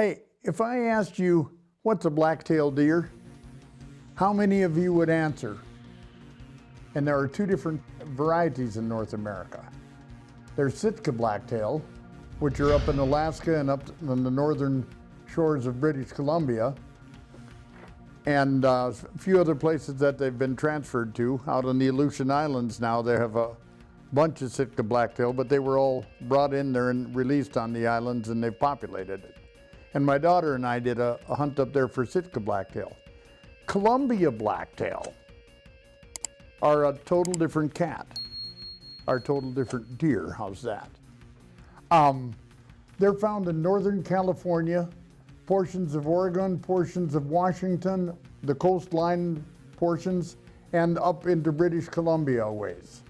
Hey, if I asked you, what's a black-tailed deer? How many of you would answer? And there are two different varieties in North America. There's Sitka blacktail, which are up in Alaska and up on the northern shores of British Columbia, and a few other places that they've been transferred to. Out on the Aleutian Islands now, they have a bunch of Sitka blacktail, but they were all brought in there and released on the islands, and they've populated it. And my daughter and I did a hunt up there for Sitka blacktail. Columbia blacktail are a total different cat, are a total different deer. How's that? They're found in Northern California, portions of Oregon, portions of Washington, the coastline portions, and up into British Columbia a ways,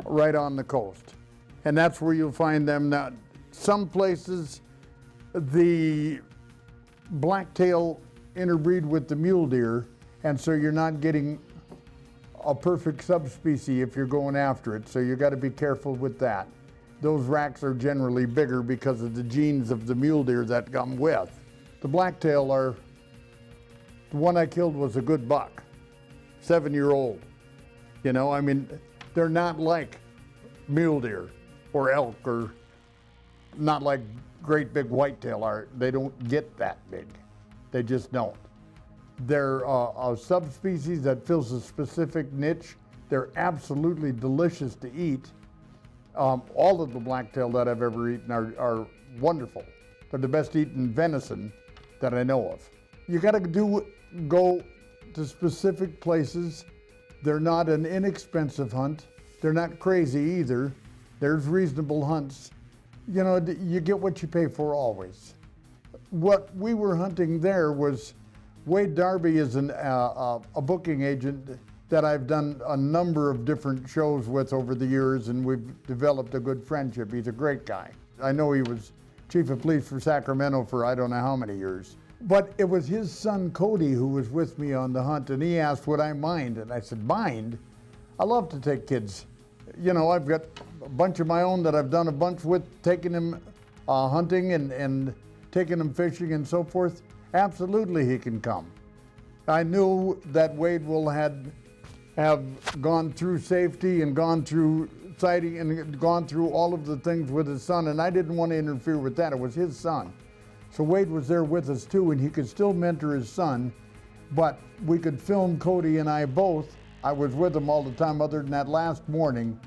right on the coast. And that's where you'll find them now. Some places, the blacktail interbreed with the mule deer, and so you're not getting a perfect subspecies if you're going after it, so you got to be careful with that. Those racks are generally bigger because of the genes of the mule deer that come with. The blacktail are, the one I killed was a good buck, 7-year-old. You know, I mean, they're not like mule deer or elk, or not like great big whitetail are. They don't get that big. They just don't. They're a subspecies that fills a specific niche. They're absolutely delicious to eat. All of the blacktail that I've ever eaten are wonderful. They're the best eaten venison that I know of. You gotta go to specific places. They're not an inexpensive hunt. They're not crazy either. There's reasonable hunts. You know, you get what you pay for always. What we were hunting there was, Wade Darby is a booking agent that I've done a number of different shows with over the years, and we've developed a good friendship. He's a great guy. I know he was chief of police for Sacramento for I don't know how many years. But it was his son Cody who was with me on the hunt, and he asked would I mind, and I said, mind? I love to take kids. You know, I've got a bunch of my own that I've done a bunch with, taking them hunting and taking them fishing and so forth. Absolutely he can come. I knew that Wade will have gone through safety and gone through sighting and gone through all of the things with his son, and I didn't want to interfere with that. It was his son. So Wade was there with us too, and he could still mentor his son, but we could film Cody and I both. I was with them all the time other than that last morning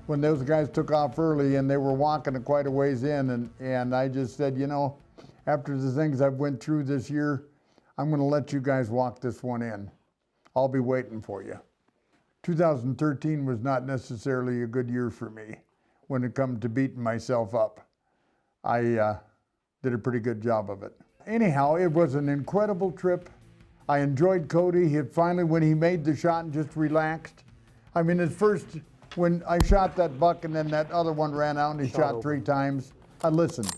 when those guys took off early and they were walking quite a ways in, and I just said, you know, after the things I've went through this year, I'm going to let you guys walk this one in. I'll be waiting for you. 2013 was not necessarily a good year for me when it come to beating myself up. I did a pretty good job of it. Anyhow, it was an incredible trip. I enjoyed Cody. He finally, when he made the shot and just relaxed. I mean, at first, when I shot that buck and then that other one ran out and he shot 3 times, I listened.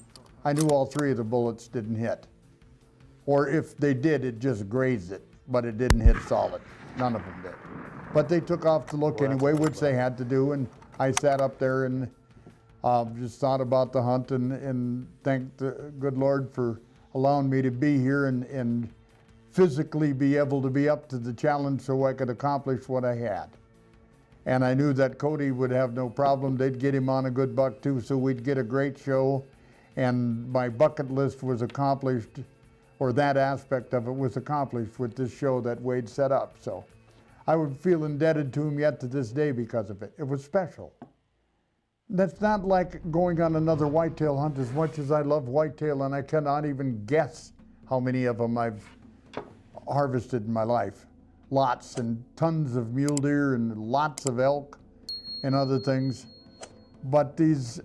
I knew all 3 of the bullets didn't hit. Or if they did, it just grazed it, but it didn't hit solid. None of them did. But they took off to look anyway, which they had to do, and I sat up there and just thought about the hunt and thanked the good Lord for allowing me to be here and physically be able to be up to the challenge so I could accomplish what I had. And I knew that Cody would have no problem. They'd get him on a good buck too, so we'd get a great show. And my bucket list was accomplished, or that aspect of it was accomplished with this show that Wade set up. So I would feel indebted to him yet to this day because of it. It was special. That's not like going on another whitetail hunt as much as I love whitetail, and I cannot even guess how many of them I've harvested in my life. Lots and tons of mule deer and lots of elk and other things. But there's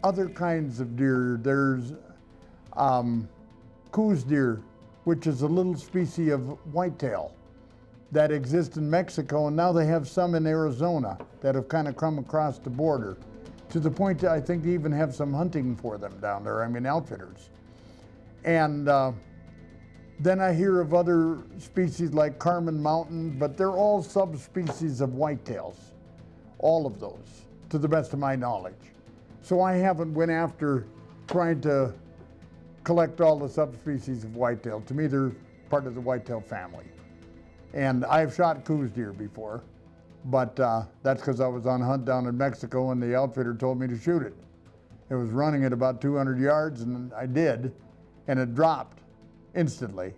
other kinds of deer. There's Coews deer, which is a little species of whitetail that exists in Mexico, and now they have some in Arizona that have kind of come across the border, to the point that I think they even have some hunting for them down there, I mean outfitters. And then I hear of other species like Carmen Mountain, but they're all subspecies of whitetails, all of those, to the best of my knowledge. So I haven't went after trying to collect all the subspecies of whitetail. To me, they're part of the whitetail family. And I've shot Coews deer before, but that's because I was on a hunt down in Mexico and the outfitter told me to shoot it. It was running at about 200 yards and I did, and it dropped instantly.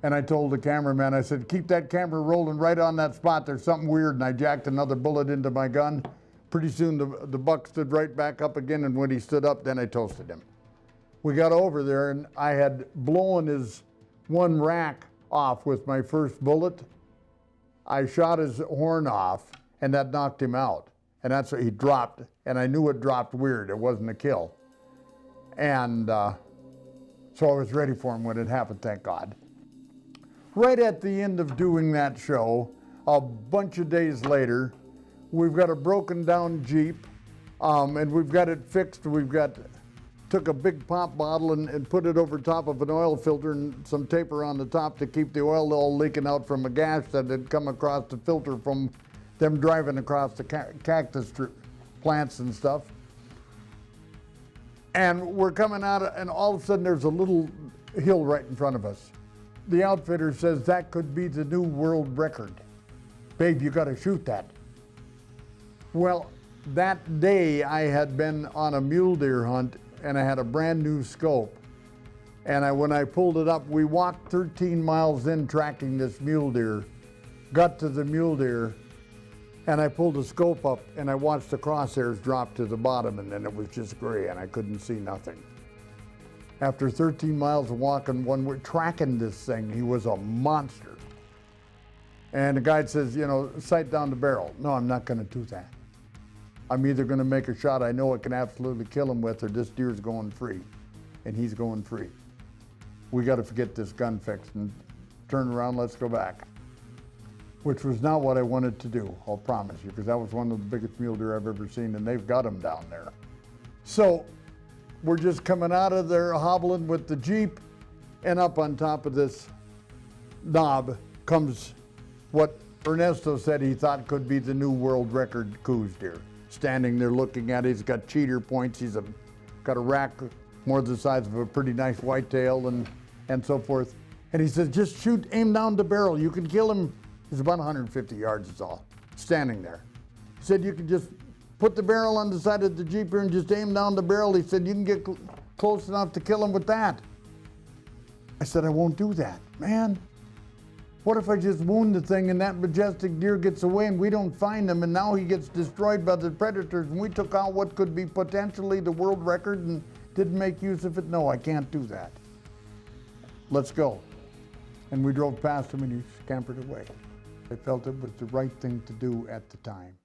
And I told the cameraman, I said, keep that camera rolling right on that spot. There's something weird. And I jacked another bullet into my gun. Pretty soon the buck stood right back up again, and when he stood up, then I toasted him. We got over there and I had blown his one rack off with my first bullet. I shot his horn off and that knocked him out. And that's what he dropped, and I knew it dropped weird. It wasn't a kill. And so I was ready for him when it happened, thank God. Right at the end of doing that show, a bunch of days later, we've got a broken down Jeep, and we've got it fixed. Took a big pop bottle and put it over top of an oil filter and some taper on the top to keep the oil all leaking out from a gash that had come across the filter from them driving across the cactus plants and stuff. And we're coming out, and all of a sudden there's a little hill right in front of us. The outfitter says that could be the new world record. Babe, you gotta shoot that. Well, that day I had been on a mule deer hunt and I had a brand new scope. And when I pulled it up, we walked 13 miles in tracking this mule deer, got to the mule deer, and I pulled the scope up and I watched the crosshairs drop to the bottom, and then it was just gray and I couldn't see nothing. After 13 miles of walking one way, tracking this thing, he was a monster. And the guide says, you know, sight down the barrel. No, I'm not gonna do that. I'm either gonna make a shot I know it can absolutely kill him with, or this deer's going free, and he's going free. We gotta forget this gun fixed and turn around, let's go back. Which was not what I wanted to do, I'll promise you, because that was one of the biggest mule deer I've ever seen, and they've got them down there. So we're just coming out of there hobbling with the Jeep, and up on top of this knob comes what Ernesto said he thought could be the new world record Coews deer. Standing there looking at it, he's got cheater points, got a rack more the size of a pretty nice whitetail and so forth. And he says, just shoot, aim down the barrel, you can kill him. It's about 150 yards is all, standing there. He said you can just put the barrel on the side of the Jeep here and just aim down the barrel. He said you can get close enough to kill him with that. I said, I won't do that. Man, what if I just wound the thing and that majestic deer gets away and we don't find him, and now he gets destroyed by the predators and we took out what could be potentially the world record and didn't make use of it? No, I can't do that. Let's go. And we drove past him and he scampered away. I felt it was the right thing to do at the time.